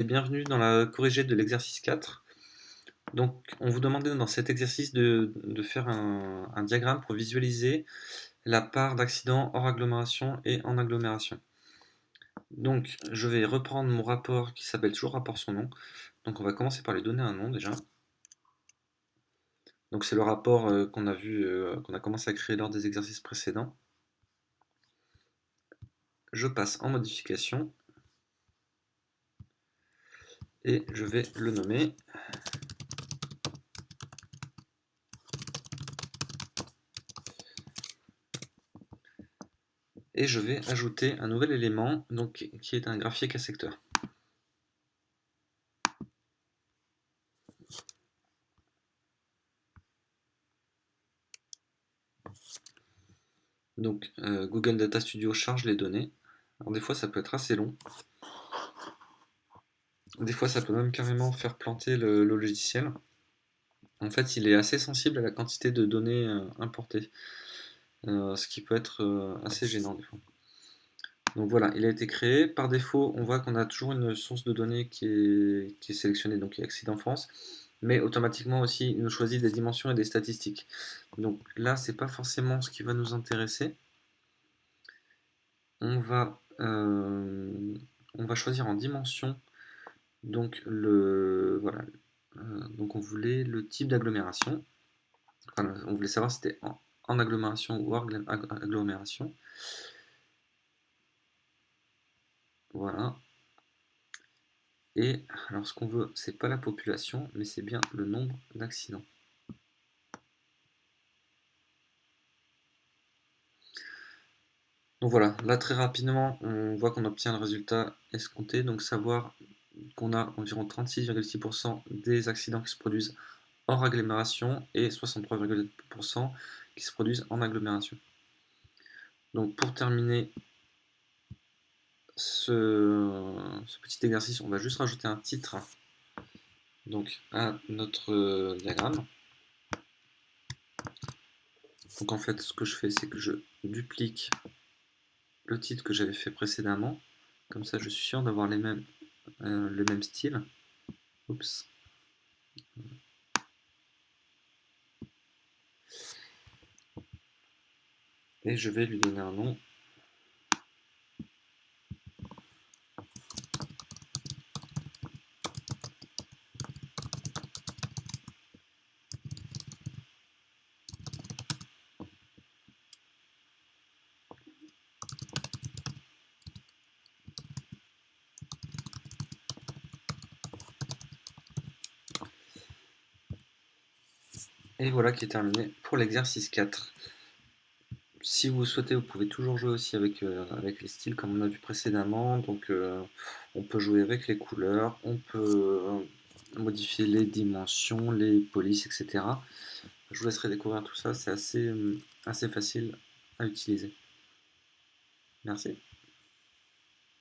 Bienvenue dans la corrigée de l'exercice 4. Donc, on vous demandait dans cet exercice de faire un diagramme pour visualiser la part d'accidents hors agglomération et en agglomération. Donc, je vais reprendre mon rapport qui s'appelle toujours rapport son nom. Donc, on va commencer par lui donner un nom déjà. Donc, c'est le rapport qu'on a vu, qu'on a commencé à créer lors des exercices précédents. Je passe en modification et je vais le nommer. Et je vais ajouter un nouvel élément donc, qui est un graphique à secteur. Donc Google Data Studio charge les données. Alors des fois ça peut être assez long. Des fois ça peut même carrément faire planter le logiciel. En fait il est assez sensible à la quantité de données importées. Ce qui peut être assez gênant des fois. Donc voilà, il a été créé. Par défaut, on voit qu'on a toujours une source de données qui est sélectionnée, donc qui est Accident France, mais automatiquement aussi, il nous choisit des dimensions et des statistiques. Donc là, c'est pas forcément ce qui va nous intéresser. On va, choisir en dimension, donc voilà, donc on voulait le type d'agglomération. Enfin, on voulait savoir si c'était en agglomération ou hors agglomération. Voilà. Et alors ce qu'on veut, c'est pas la population, mais c'est bien le nombre d'accidents. Donc voilà, là très rapidement, on voit qu'on obtient le résultat escompté, donc savoir qu'on a environ 36,6% des accidents qui se produisent hors agglomération et 63,2% qui se produisent en agglomération. Donc pour terminer ce petit exercice, on va juste rajouter un titre donc, à notre diagramme. Donc en fait, ce que je fais, c'est que je duplique le titre que j'avais fait précédemment. Comme ça, je suis sûr d'avoir le même style. Oups. Et je vais lui donner un nom. Et voilà qui est terminé pour l'exercice 4. Si vous souhaitez, vous pouvez toujours jouer aussi avec les styles comme on a vu précédemment. Donc on peut jouer avec les couleurs, on peut modifier les dimensions, les polices, etc. Je vous laisserai découvrir tout ça, c'est assez facile à utiliser. Merci.